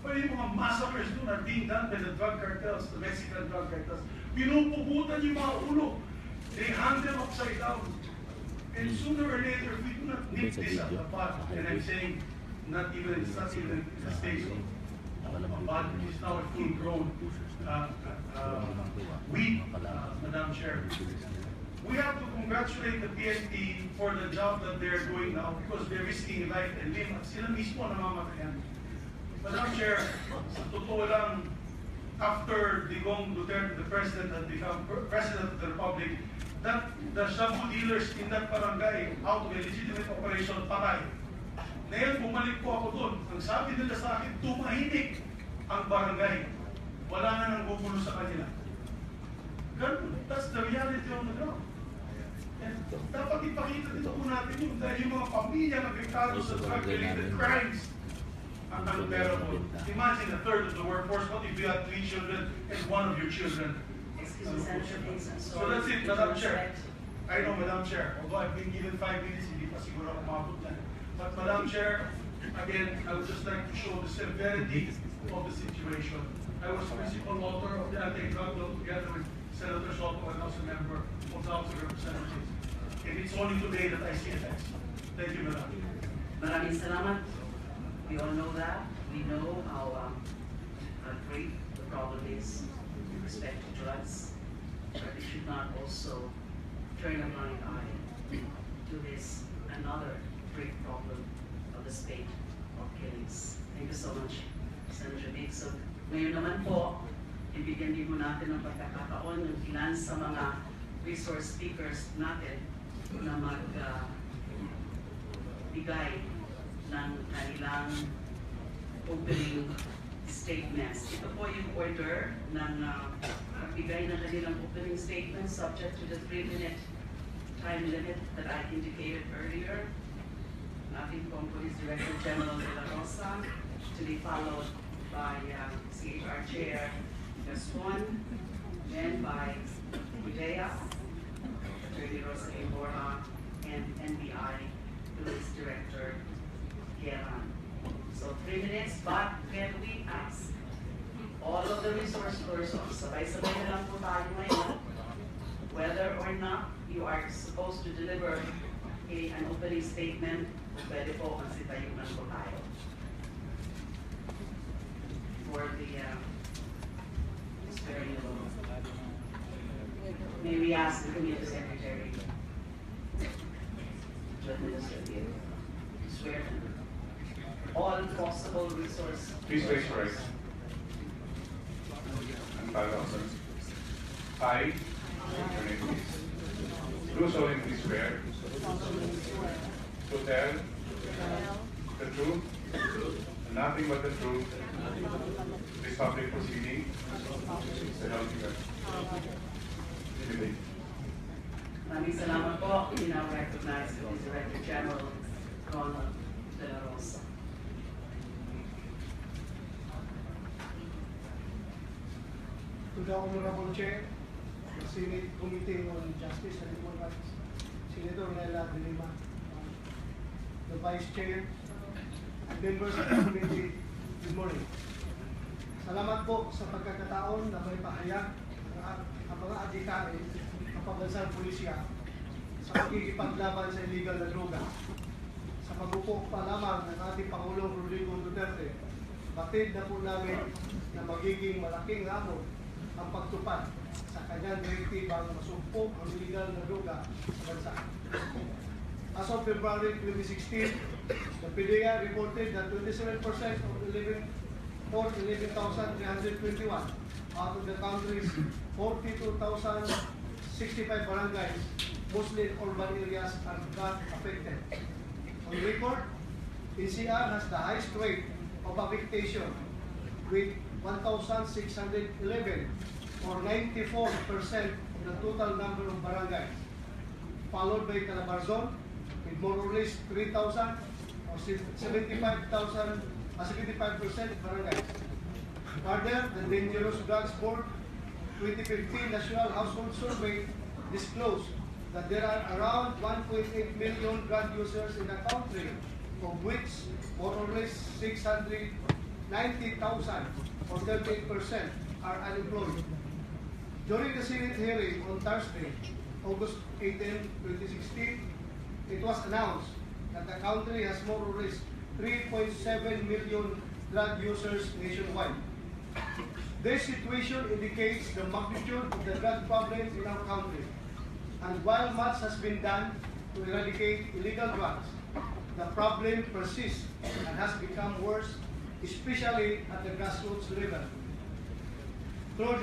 But yung mga massacres doon are being done by the drug cartels, the Mexican drug cartels. Pinupugutan yung mga ulo. They hang them upside down. And sooner or later, if we do not nip this at the bud, and I'm saying, it's not even the stage of a bud, it is now a full-grown weed, Madam Chair. We have to congratulate the PNP for the job that they're doing now because they're risking life and limb at sila mismo namamatayan. Madam Chair, sa totoo lang, after Digong Duterte, the President, had become President of the Republic, that the shabu dealers in that barangay out of a legitimate operation patay. Ngayon, bumalik po ako doon. Ang sabi nila sa akin, tumahimik ang barangay. Wala na nang gugulo sa kanila. Ganun, that's the reality on the ground. And dapat ipakita dito po natin yun dahil yung mga pamilya na apektado sa drug-related crimes ang unbearable. Imagine a third of the workforce. What if you had 3 children and one of your children? Excuse me, Senator Meigs, I'm sorry. So that's it, Madam Chair. I know, Madam Chair, although I've been given 5 minutes, hindi pa siguro ako umabot na. But Madam Chair, again, I would just like to show the severity of the situation. I was principal author of the anti-drug law together with Senator Soto and also member of the House of Representatives. And it's only today that I see effects. Thank you, Madam. Maraming salamat. We all know that. We know how great the problem is with respect to drugs, but we should not also turn a blind eye to this another great problem of the spate of killings. Thank you so much, Senator Vic. So, ngayon naman po, ibigyan din mo natin ng pagkakataon ng ilan sa mga resource speakers natin na magbigay ng kanilang opening statements. Ito po yung order ng magbigay ng kanilang opening statements subject to the 3-minute time limit that I indicated earlier. Ating pong Police Director General de la Rosa, to be followed by CHR Chair Gaston, then by Udea, Attorney Rosa Iborra, and NBI Police Director Geran. So 3 minutes, but can we ask all of the resource persons, sabay-sabay na lang po tayo ngayon, whether or not you are supposed to deliver an opening statement, pwede po kasi tayunan po tayo. For the sparing law. May we ask the Committee Secretary to administer the swear all possible resource. Please raise your right. And bow down, sir. I, your name please. Do solemnly swear to tell the truth and nothing but the truth. This public proceeding. So help you God. Maraming salamat po. We now recognize the Director General Ronald De La Rosa. To the Honorable Chair, the Senate Committee on Justice and Human Rights, Senator Lela de Lima, the Vice Chair, and members of the committee, good morning. Salamat po sa pagkakataon na may pahayag ang mga adhikari ng pambansang pulisya sa pagkikipaglaban sa illegal na droga. Sa pag-upo pa lamang ng ating Pangulong Rodrigo Duterte, batid na po namin na magiging malaking hamon ang pagtupad sa kanyang direktibang masumpok ang illegal na droga sa bansa. As of February 2016, the PDEA reported that 27% of the 11,321 out of the country's 42,065 barangays, mostly in urban areas, are drug affected. On record, NCR has the highest rate of affectation with 1,611 or 94% of the total number of barangays, followed by Calabarzon with more or less 3,000 or 75% barangays. Further, the Dangerous Drugs Board 2015 National Household Survey disclosed that there are around 1.8 million drug users in the country, of which more or less 690,000 or 38% are unemployed. During the Senate hearing on Thursday, August 18, 2016, it was announced that the country has more or less 3.7 million drug users nationwide. This situation indicates the magnitude of the drug problem in our country. And while much has been done to eradicate illegal drugs, the problem persists and has become worse, especially at the grassroots level. Through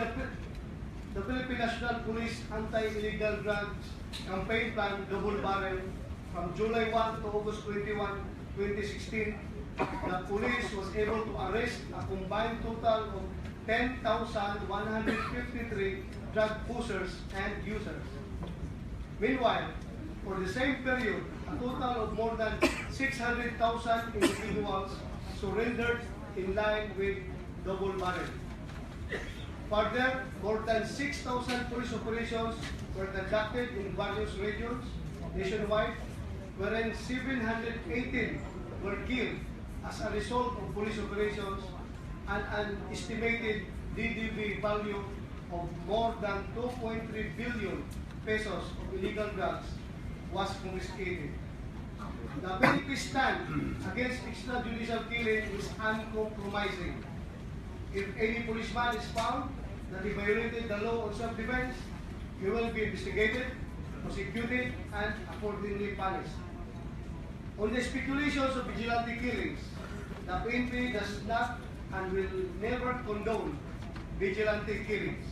the Philippine National Police Anti-Illegal Drugs Campaign Plan Double Barrel from July 1 to August 21, 2016, the police was able to arrest a combined total of 10,153 drug pushers and users. Meanwhile, for the same period, a total of more than 600,000 individuals surrendered in line with Double Barrel. Further, more than 6,000 police operations were conducted in various regions nationwide, wherein 718 were killed as a result of police operations, and an estimated DDB value of more than 2.3 billion pesos of illegal drugs was confiscated. The PNP stand against extrajudicial killing is uncompromising. If any policeman is found that he violated the law on self-defense, he will be investigated, prosecuted, and accordingly punished. On the speculations of vigilante killings, the PNP does not and will never condone vigilante killings.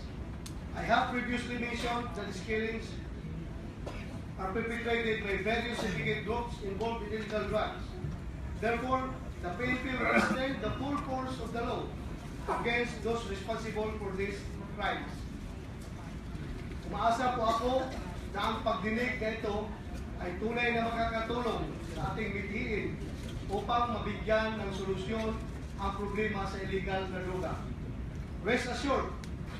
I have previously mentioned that these killings are perpetrated by various syndicate groups involved in illegal drugs. Therefore, the PNP will extend the full force of the law against those responsible for these crimes. Umaasa po ako na ang pagdinig na ito ay tunay na makakatulong sa ating mithiin upang mabigyan ng solusyon ang problema sa illegal na droga. Rest assured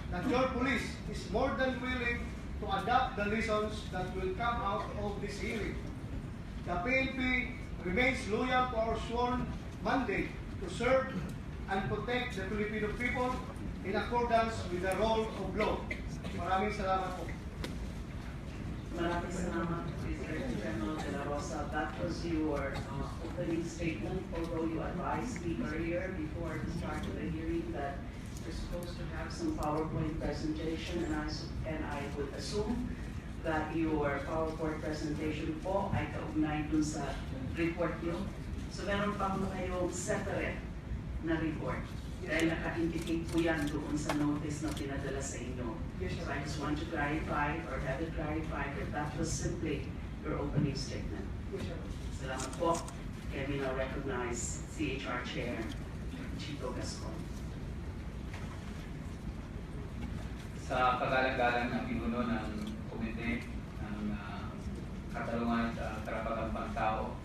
that your police is more than willing to adapt the lessons that will come out of this hearing. The PNP remains loyal to our sworn mandate to serve and protect the Filipino people in accordance with the rule of law. Maraming salamat po. Maraming salamat, Mr. General de la Rosa. That was your opening statement, although you advised me earlier before the start of the hearing that you're supposed to have some PowerPoint presentation, and I would assume that your PowerPoint presentation po ay kaugnay dun sa report nyo. So meron pa mo kayong separate na report. Dahil naka-indicate po yan doon sa notice na pinadala sa inyo. So I just want to clarify or have it clarified that that was simply your opening statement. Salamat po. Kaya we now recognize CHR Chair Chito Gascon. Sa kagalang-galang ng pinuno ng Komite ng Katarungan at Karapatang Pangtao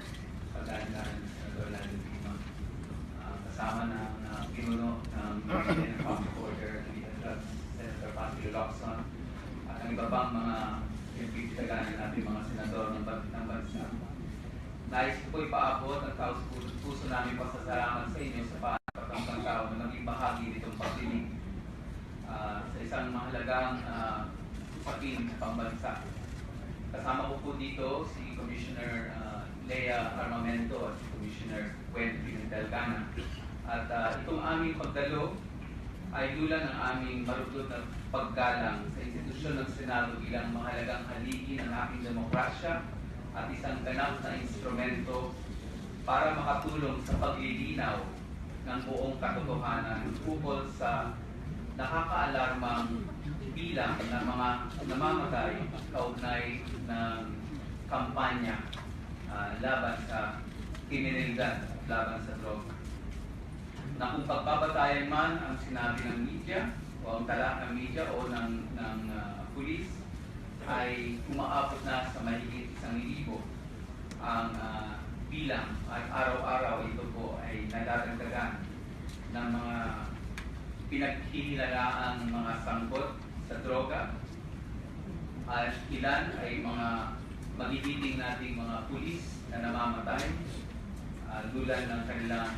sa Daladalang sa Lima, kasama ng pinuno ng Komite ng Public Order, Senator Patrick Locson, at ang iba pang mga pinagtitagalan natin mga senador ng bansa. Nais ko po ipaabot ang puso namin pasasalamat sa inyo sa Karapatang Pangtao na naging bahagi nitong pagdinig sa isang mahalagang usapin sa pambansa. Kasama ko po dito si Commissioner Lea Armamento at si Commissioner Gwen Delgana. At itong aming pagdalo ay dula ng aming maruplot na paggalang sa institusyon ng Senado bilang mahalagang haligi ng ating demokrasya at isang ganap na instrumento para makatulong sa paglilinaw ng buong katotohanan ukol sa nakakaalarmang bilang ng mga namamatay kaugnay ng kampanya laban sa kriminalidad, laban sa droga. Na kung pagbabatayan man ang sinabi ng media o ang tala ng media o ng pulis ay umaabot na sa mahigit 1,000 ang bilang at araw-araw ito po ay nadadagdagan ng mga pinaghihilalaang mga sangkot sa droga at ilan ay mga magigiting nating mga pulis na namamatay dulad ng kanilang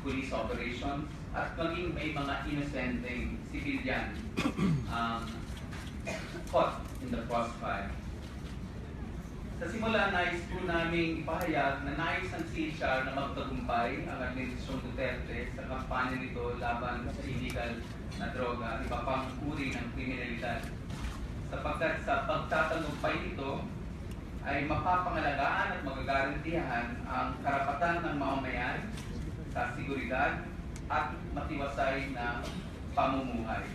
police operations at maging may mga inosenteng civilian caught in the crossfire. Sa simula, nais po namin ipahayag na nais ng CHR na magtagumpay ang Administrasyong Duterte sa kampanya nito laban sa illegal na droga at iba pang uri ng kriminalidad. Sapagkat sa pagtatagumpay nito ay mapapangalagaan at magagarantihan ang karapatan ng mamamayan sa seguridad at matiwasay na pamumuhay.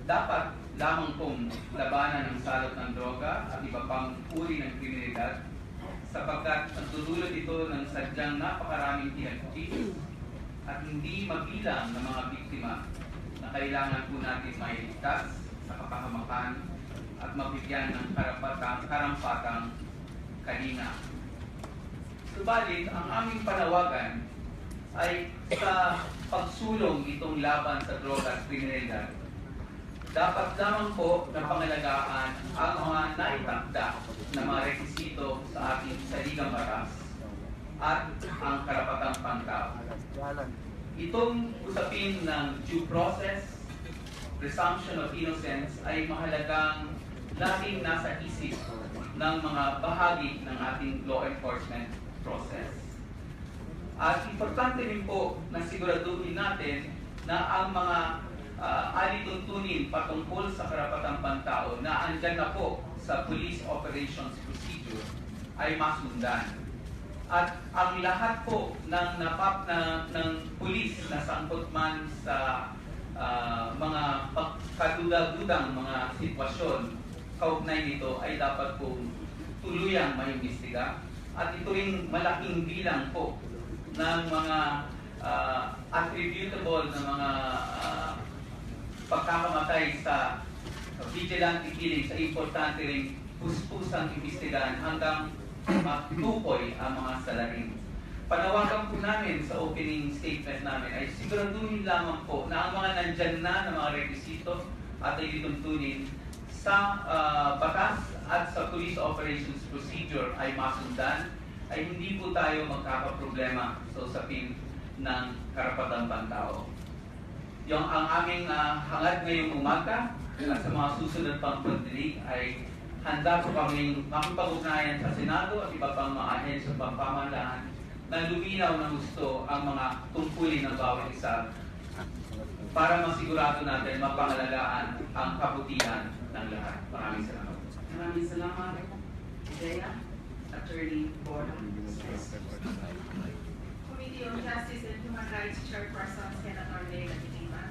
Dapat lamang pong labanan ng salot ng droga at iba pang uri ng kriminalidad sapagkat nagdudulot ito ng sadyang napakaraming pinagtitis at hindi mabilang ng mga biktima na kailangan po natin mailigtas sa kapahamakan at mabigyan ng karampatang kalina. Subalit, ang aming panawagan ay sa pagsunod sulong itong laban sa droga at kriminalidad, dapat lamang po na pangalagaan ang mga naitakda na mga rekisito sa ating saligang batas at ang karapatang pangtao. Itong usapin ng due process, presumption of innocence ay mahalagang laging nasa isip ng mga bahagi ng ating law enforcement process. At importante rin po na siguraduhin natin na ang mga alituntunin patungkol sa karapatang pantao na andyan na po sa Police Operations Procedure ay masundan. At ang lahat po ng pulis na sangkot man sa mga kaduda-dudang mga sitwasyon kaugnay nito ay dapat po tuluyang maimbestiga. At ito ring malaking bilang po ng mga attributable na mga pagkakamatay sa vigilante killing sa importante ring puspusang imbestigahan hanggang matukoy ang mga salarin. Panawagan po namin sa opening statement namin ay siguraduhin lamang po na ang mga nandyan na mga rekwisito at ay lituntunin sa batas at sa Police Operations Procedure ay masundan, ay hindi po tayo magkakaproblema sa usapin ng karapatang pantao. Yung ang aming hangad ngayong umaga at sa mga susunod pang pagdinig ay handa po kaming makipag-ugnayan sa Senado at iba pang mga ahensya pang pamahalaan na luminaw ng gusto ang mga tungkulin ng bawat isa para masigurado natin mapangalagaan ang kabutihan ng lahat. Maraming salamat. Maraming salamat. Dea, Attorney Borda. Committee on Justice and Human Rights Chairperson Senator Lea Lima,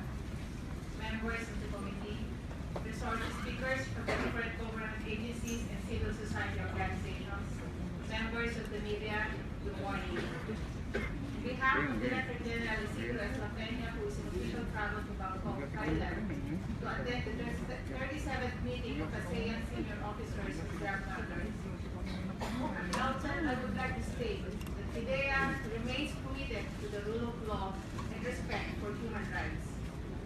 members of the committee, resource speakers from the different government agencies and civil society organizations, members of the media, good morning. On behalf of Director General Isidro S. Peña, who is in official travel to Bangkok, Thailand, to attend the 37th meeting of ASEAN Senior Officers of Draft Matters, at the outset, I would like to state that PIDEA remains committed to the rule of law and respect for human rights.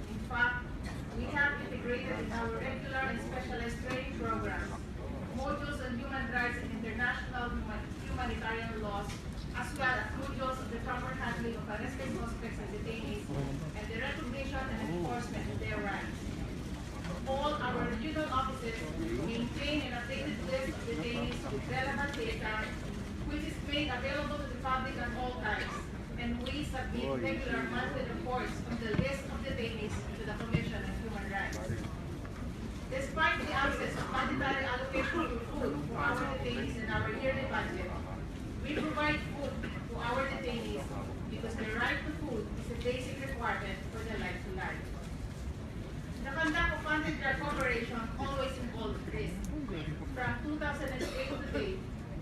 In fact, we have integrated in our regular and specialized training programs modules on human rights and international humanitarian laws, as well as modules on the proper handling of arrested suspects and detainees, and the recognition and enforcement of their rights. All our regional offices maintain an updated list of detainees with relevant data, which is made available to the public at all times, and we submit regular monthly reports on the list of detainees to the Commission on Human Rights. Despite the absence of mandatory allocation of food for our detainees in our yearly budget, we provide food to our detainees because the right to food is a basic requirement for their life to life. The conduct of anti-drug operation always involved risk. From 2008 to date,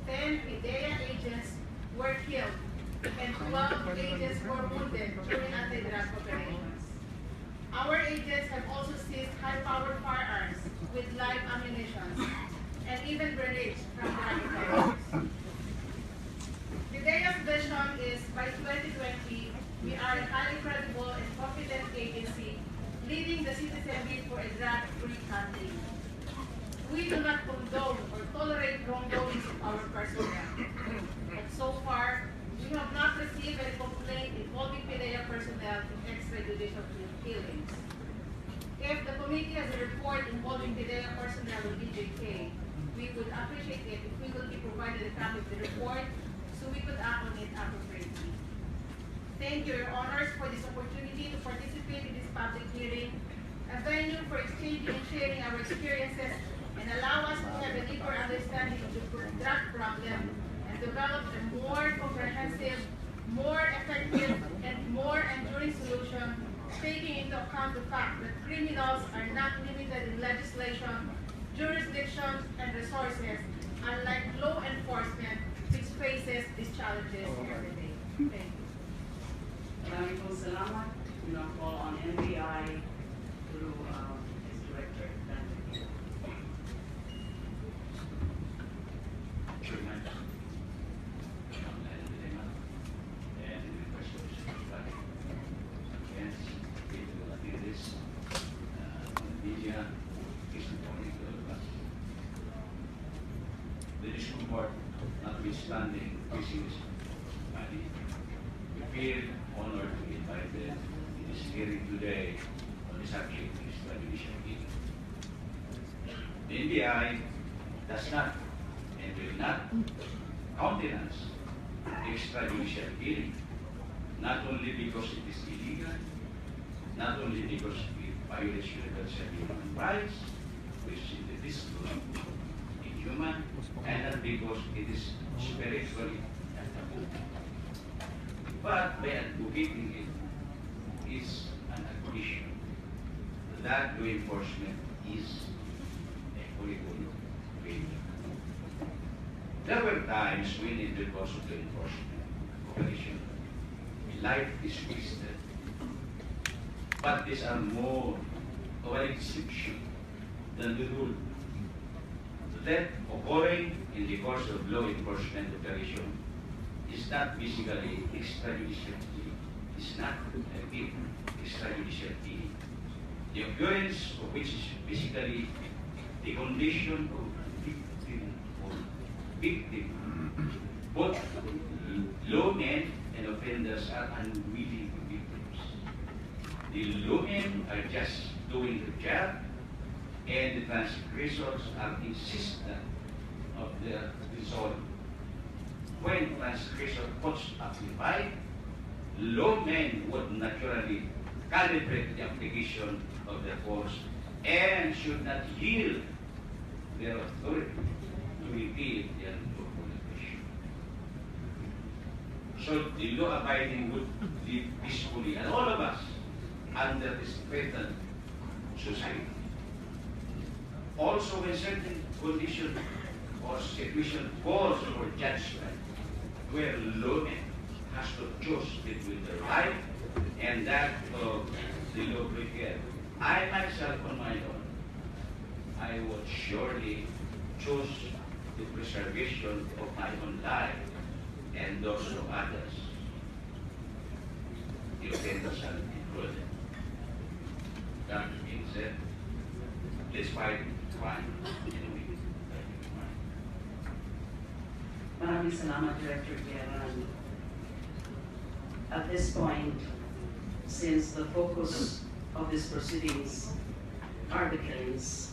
10 PIDEA agents were killed and 12 agents were wounded during anti-drug operations. Our agents have also seized high-powered firearms with live ammunition and even grenades from drug operators. PIDEA's vision is by 2020, we are a highly credible and competent agency leading the citizen bid for a drug-free country. We do not condone or tolerate wrongdoings of our personnel. But so far, we have not received any complaint involving PIDEA personnel in extrajudicial killings. If the committee has a report involving PIDEA personnel with DJK, we would appreciate it if we could be provided a copy of the report so we could act on it appropriately. Thank you, Your Honors, for this opportunity to participate in this public hearing, a venue for exchanging and sharing our experiences, and allow us to have a deeper understanding of the drug problem and develop a more comprehensive, more effective, and more enduring solution, taking into account the fact that criminals are not limited in legislation, jurisdiction, and resources, unlike law enforcement, which faces these challenges every day. Thank you. Maraming pong salamat. We now call on NBI through its director, Dan. And distinguished body. We feel honored to be invited in this hearing today on the subject of extrajudicial killing. The NBI does not and will not countenance extrajudicial killing, not only because it is illegal, not only because it violates universal human rights, which it is inhuman, and not because it is spiritually taboo, but by advocating it is an admission that law enforcement is a curriculum failure. There were times when in the course of the enforcement operation, life is wasted. But these are more of an exception than the rule. Death occurring in the course of law enforcement operation is not basically extrajudicial killing. It's not extrajudicial killing. The occurrence of which is basically the condition of victim. Both lawmen and offenders are unwilling victims. The lawmen are just doing the job, and the transgressors are insistent of their result. When transgressor puts up the fight, lawmen would naturally calibrate the application of their force and should not yield their authority to repeal the unlawful aggression. So the law-abiding would live peacefully, and all of us under this threatened society. Also, when certain condition or situation calls for judgment, where lawman has to choose between the right and that of the lawbreaker, I myself on my own, I would surely choose the preservation of my own life and those of others. The offenders are included. That being said, let's fight crime and we. Maraming salamat, Director Guerran. At this point, since the focus of these proceedings are the killings,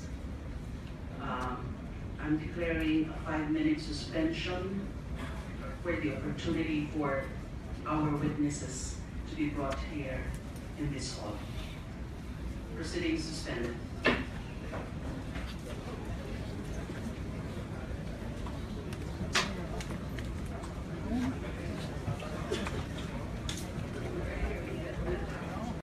I'm declaring a 5-minute suspension for the opportunity for our witnesses to be brought here in this hall. Proceedings suspended.